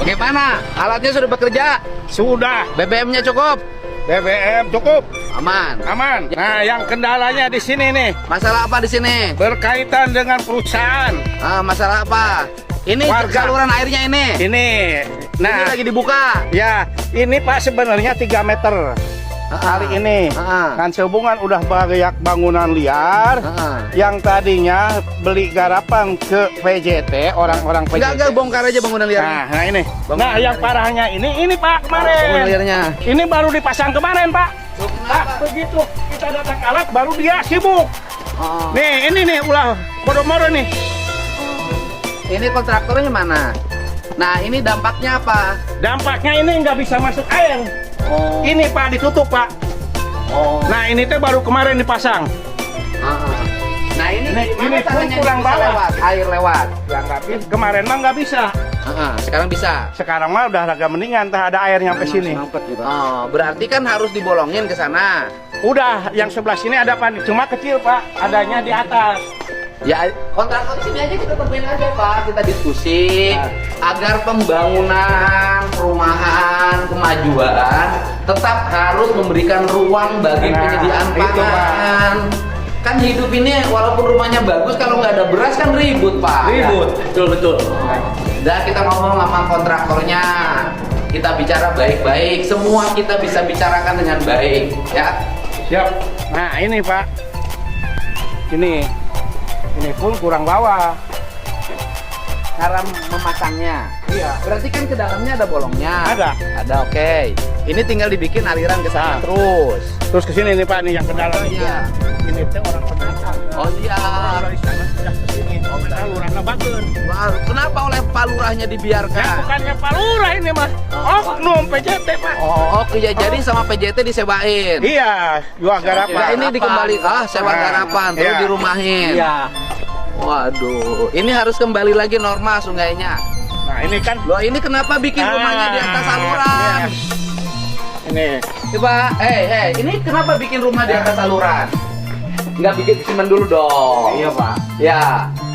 Bagaimana? Alatnya sudah bekerja? Sudah. BBM-nya cukup? BBM cukup. Aman. Aman. Nah, yang kendalanya di sini nih. Masalah apa di sini? Berkaitan dengan perusahaan. Masalah apa? Ini Warga. saluran airnya ini. Ini. Ini Nah, lagi dibuka. ya, ini Pak sebenarnya 3 meter. Kali ini kan sehubungan udah banyak bangunan liar yang tadinya beli garapan ke PJT, orang-orang PJT. Enggak, bongkar aja bangunan liarnya. Nah ini. Bangunan Nah, yang liarnya. parahnya ini Pak Bangunan kemarin. liarnya. Ini baru dipasang kemarin, Pak. Kenapa? Pak, begitu kita datang alat baru dia sibuk. Oh. Nih, ini nih ulah moro-moro nih. Ini kontraktornya mana? Nah, ini dampaknya apa? Dampaknya ini nggak bisa masuk air. Oh. Ini Pak ditutup, Pak. Oh. Nah, ini teh baru kemarin dipasang. Nah, ini Ini gimana caranya kurang bisa bawah. lewat? Air lewat. Ya nggak bisa. Kemarin mah nggak bisa. Sekarang bisa. Sekarang mah udah agak mendingan, tah ada air nyampe sini. Oh, berarti kan harus dibolongin ke sana. Udah, yang sebelah sini ada Pak, cuma kecil Pak, adanya di atas. Ya, kontraktor di sini aja kita temuin aja Pak, kita diskusi agar pembangunan perumahan kemajuan tetap harus memberikan ruang bagi Nah, penyediaan itu, Pak. pangan. Kan hidup ini walaupun rumahnya bagus kalau nggak ada beras kan ribut Pak. Betul. Dan kita ngomong sama kontraktornya, kita bicara baik-baik, semua kita bisa bicarakan dengan baik, ya. Siap. Nah, ini Pak. Ini pun kurang bawah. Cara memasangnya. Iya. Berarti kan ke dalamnya ada bolongnya. Ada. Oke. Ini tinggal dibikin aliran ke sana terus. Terus ke sini nih Pak, nih yang ke dalam. Iya. Ini teh orang pendatang. Oh iya. Dari sana sudah ke sini. Oh, lurahna bageun. Wah, kenapa oleh Pak Lurahnya Ya dibiarkan? bukannya Pak Lurah ini Mas. Oknum PJT Pak. Oh, oke ya, jadi sama PJT disewain. Iya, jual garapan. Nah, ini dikembali sewa Nah, garapan terus iya. dirumahin. Iya. Waduh, ini harus kembali lagi normal sungainya. Nah, ini kan Loh, ini kenapa bikin rumahnya di atas saluran? Ini. Coba, ini kenapa bikin rumah di atas saluran? Nggak bikin simen dulu dong. Iya, Pak. Ya.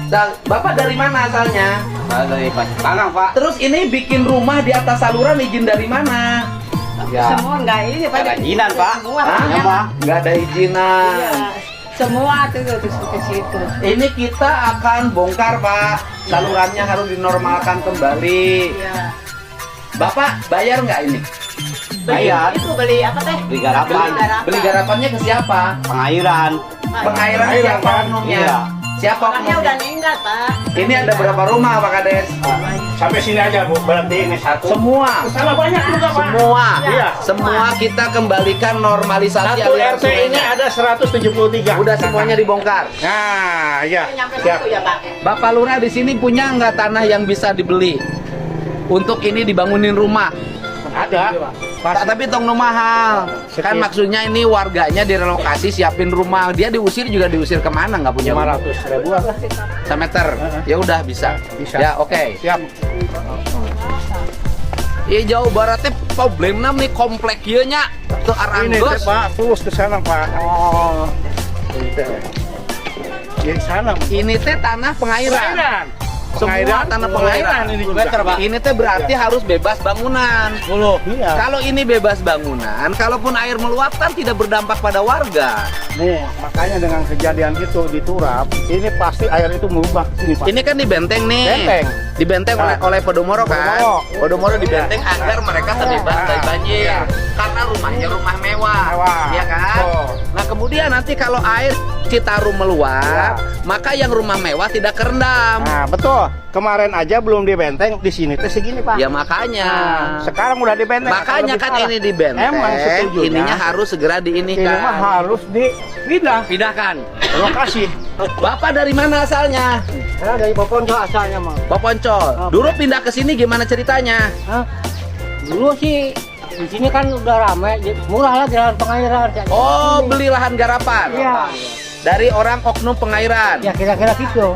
Nah, Bapak dari mana asalnya? Dari Tangang, Pak. Terus ini bikin rumah di atas saluran izin dari mana? Ya. Semua enggak ini Pak. Ada izinan, Pak. Semua Hah? punya. Nggak ada izinan. Iya. Semua tuh ke situ. Ini kita akan bongkar, Pak. Salurannya harus dinormalkan kembali. Iya. Bapak bayar nggak ini? Bayar. Itu beli apa teh? Beli garapan. Beli garapannya ke siapa? Pengairan. Pengairan siapa Pak. oknumnya? Iya. Siapa Orangnya udah oknumnya? meninggal Pak. Ini ada berapa rumah, Pak Kades? Sampai sini aja, Bu. Berarti ini satu. Semua. Salah banyak juga, Pak. Semua. Iya. Semua kita kembalikan normalisasi Satu aliran RT ini sungainya. ada 173. Udah semuanya dibongkar. Nah, iya. Nyampe Siap. situ ya Pak. Bapak Lurah di sini punya nggak tanah yang bisa dibeli untuk ini dibangunin rumah? Ada. Tapi tong nu mahal. Kan Sekian. maksudnya ini warganya direlokasi, siapin rumah. Dia diusir juga diusir kemana? Nggak punya rumah. 500.000 lah. Semeter. Ya udah bisa. Bisa. Ya oke. Siap. Iya Jawa Baratnya problemnya nih komplek ieu nya. Teu Ini teh, aranggeus. Pak, terus ke sana, Pak. Oh. Ini teh. Di sana. Ini teh tanah pengairan. Pengairan. Semua tanah pengairan ini juga. Ini teh berarti harus bebas bangunan. Iya. Kalau ini bebas bangunan, kalaupun air meluap kan tidak berdampak pada warga. Nih, makanya dengan kejadian itu di Turap, ini pasti air itu merubah sini, Pak. Ini kan di benteng nih. Benteng. Dibenteng oleh Podomoro kan. Podomoro. Podomoro dibenteng agar mereka terbebas dari banjir. Iya. Karena rumahnya rumah mewah. Mewah. Iya kan? Betul. Nah, kemudian nanti kalau air Citarum meluap, maka yang rumah mewah tidak kerendam. Nah, betul. Kemarin aja belum dibenteng, di sini teh segini, Pak. Ya makanya. Nah, sekarang udah dibenteng. Makanya akan kan lebih ini parah. dibenteng. Emang setujunya. Ininya harus segera Ini mah diinikan. harus dipindah Pindahkan. lokasi. Bapak dari mana asalnya? Saya dari Poponco asalnya, Mang. Poponcol. Dulu pindah ke sini gimana ceritanya? Dulu sih di sini kan udah ramai, murah lah jalan pengairan. Oh, beli lahan garapan. Iya, Dari orang oknum pengairan. ya kira-kira gitu.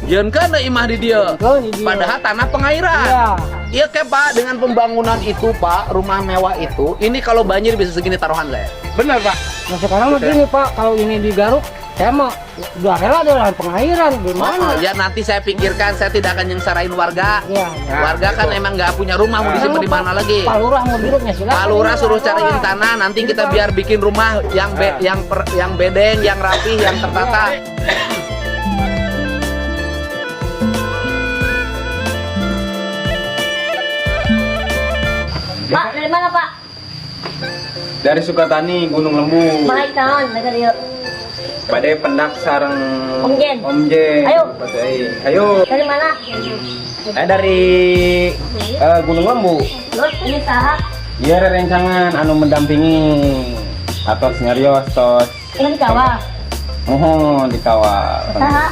Jangan kan imah di dia. Betul, di dia. Padahal tanah pengairan. Iya. Iya ke Pak, dengan pembangunan itu Pak, rumah mewah itu, ini kalau banjir bisa segini taruhan saya. Benar, Pak. Nah sekarang begini Pak, kalau ini digaruk Saya mau udah rela di lahan pengairan gimana? Ya nanti saya pikirkan, saya tidak akan nyengsarain warga. Iya. Warga kan emang nggak punya rumah, mau disimpan di mana lagi? Pak Lurah mau dirutnya silakan. Pak Lurah suruh cariin tanah, nanti kita biar bikin rumah yang yang bedeng, yang rapi, yang tertata. Pak, dari mana Pak? Dari Sukatani, Gunung Lembu. Baik tahun, negara yuk. Pada pendak sarang Om Jen. Ayo. Ayo. Dari mana? Dari Gunung Lembu. Terus ini tahap. Iya rencangan anu mendampingi atau nyarios tos. Ini dikawal. Mohon dikawal. Tahap.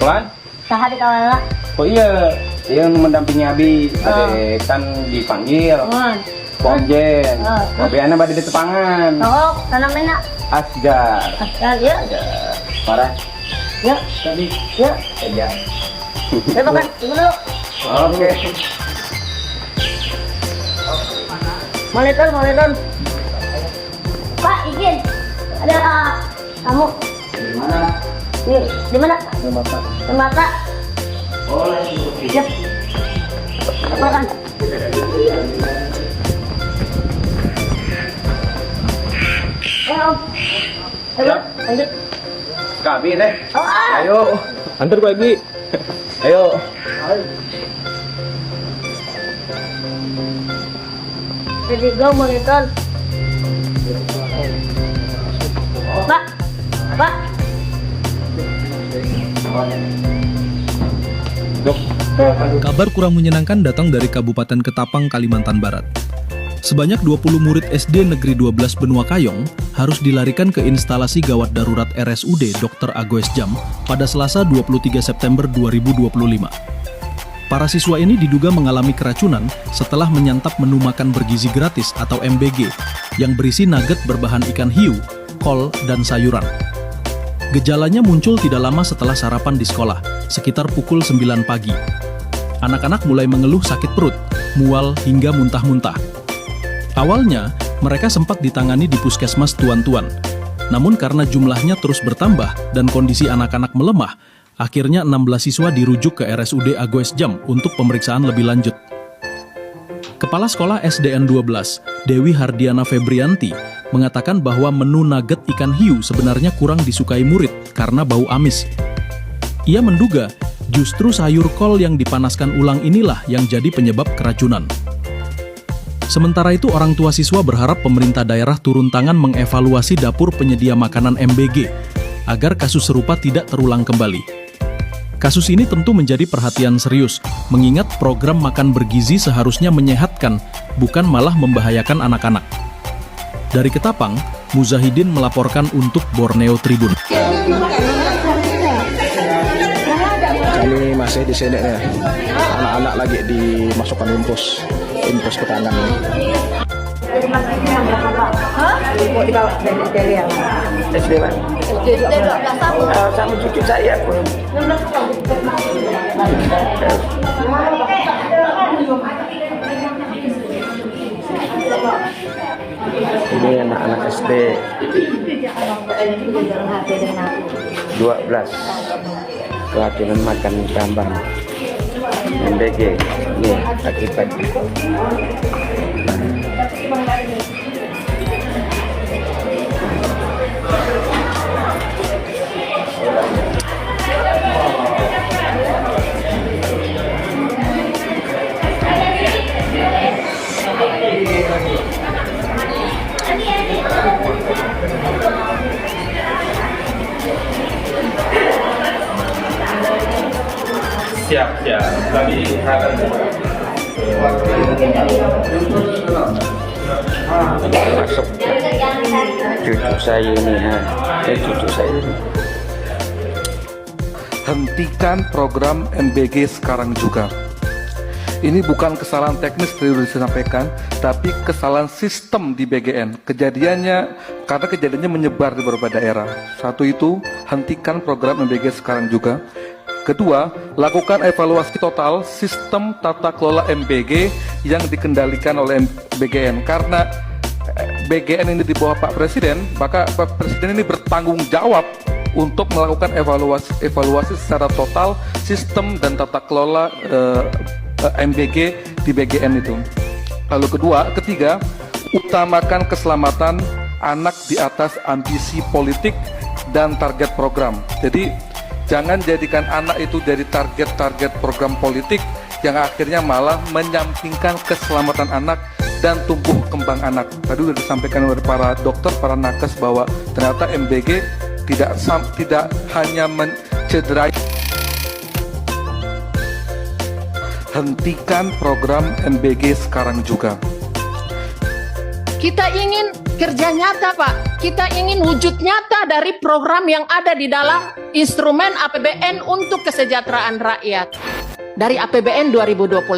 Pelan? Tahap dikawal lah. Oh iya, dia mendampingi Abi. Tadi kan dipanggil. Om Jen. Tapi anak pada di tepangan. Oh, tanam mana? Asgar. Asal ya. Parah. Ya. Tadi. Ya. Saja. Saya makan dulu. Oke. Monitor. Pak, izin. Ada kamu. Di mana? Di mana? Di Bapak. Tembaka. Boleh. Siap. Makan. Om. Ayo, lanjut. Kabi teh. Oh, Ayo. Antar gue lagi. Ayo. Ready go monitor. Pak. Kabar kurang menyenangkan datang dari Kabupaten Ketapang, Kalimantan Barat. Sebanyak 20 murid SD Negeri 12 Benua Kayong harus dilarikan ke instalasi gawat darurat RSUD Dr. Agoes Jam pada Selasa 23 September 2025. Para siswa ini diduga mengalami keracunan setelah menyantap menu makan bergizi gratis atau MBG yang berisi nugget berbahan ikan hiu, kol, dan sayuran. Gejalanya muncul tidak lama setelah sarapan di sekolah, sekitar pukul 9 pagi. Anak-anak mulai mengeluh sakit perut, mual, hingga muntah-muntah. Awalnya, mereka sempat ditangani di puskesmas Tuan-Tuan. Namun karena jumlahnya terus bertambah dan kondisi anak-anak melemah, akhirnya 16 siswa dirujuk ke RSUD Agoes Jam untuk pemeriksaan lebih lanjut. Kepala Sekolah SDN 12, Dewi Hardiana Febrianti, mengatakan bahwa menu nugget ikan hiu sebenarnya kurang disukai murid karena bau amis. Ia menduga justru sayur kol yang dipanaskan ulang inilah yang jadi penyebab keracunan. Sementara itu, orang tua siswa berharap pemerintah daerah turun tangan mengevaluasi dapur penyedia makanan MBG agar kasus serupa tidak terulang kembali. Kasus ini tentu menjadi perhatian serius, mengingat program makan bergizi seharusnya menyehatkan, bukan malah membahayakan anak-anak. Dari Ketapang, Muzahidin melaporkan untuk Borneo Tribun. Kami masih di sini nih, anak-anak lagi dimasukkan infus ke tangan ini. SD Pak. Sama cucu saya pun. Ini anak-anak SD 12 keracunan makan gambar MBG. Ini akibatnya. Siap. Tadi Masuk cucu saya ini, cucu saya ini. Hentikan program MBG sekarang juga. Ini bukan kesalahan teknis yang disampaikan, tapi kesalahan sistem di BGN. Karena kejadiannya menyebar di beberapa daerah. Satu itu, hentikan program MBG sekarang juga. Kedua, lakukan evaluasi total sistem tata kelola MBG yang dikendalikan oleh BGN. Karena BGN ini di bawah Pak Presiden, maka Pak Presiden ini bertanggung jawab untuk melakukan evaluasi secara total sistem dan tata kelola MBG di BGN itu. Lalu ketiga, utamakan keselamatan anak di atas ambisi politik dan target program. Jadi jangan jadikan anak itu jadi target program politik yang akhirnya malah menyampingkan keselamatan anak dan tumbuh kembang anak. Tadi sudah disampaikan oleh para dokter, para nakes bahwa ternyata MBG tidak hanya mencederai. Hentikan program MBG sekarang juga. Kita ingin kerja nyata, Pak. Kita ingin wujud nyata dari program yang ada di dalam instrumen APBN untuk kesejahteraan rakyat. Dari APBN 2026.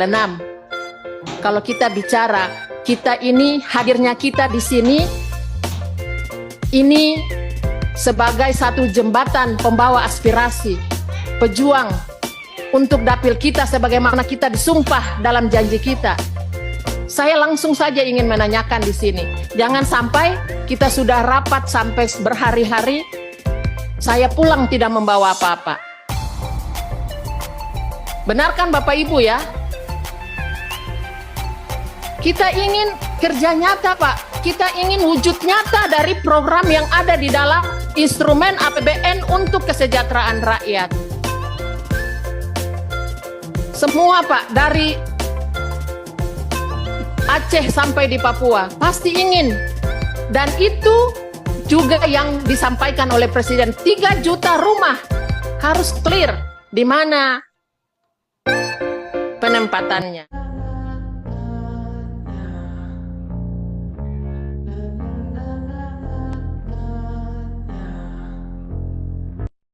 Kalau kita bicara, kita ini, hadirnya kita di sini, ini sebagai satu jembatan pembawa aspirasi, pejuang untuk dapil kita sebagaimana kita disumpah dalam janji kita. Saya langsung saja ingin menanyakan di sini, jangan sampai kita sudah rapat sampai berhari-hari, saya pulang tidak membawa apa-apa. Benarkan Bapak Ibu ya? Kita ingin kerja nyata, Pak. Kita ingin wujud nyata dari program yang ada di dalam instrumen APBN untuk kesejahteraan rakyat. Semua, Pak, dari Aceh sampai di Papua pasti ingin, dan itu juga yang disampaikan oleh Presiden, 3 juta rumah harus clear di mana penempatannya.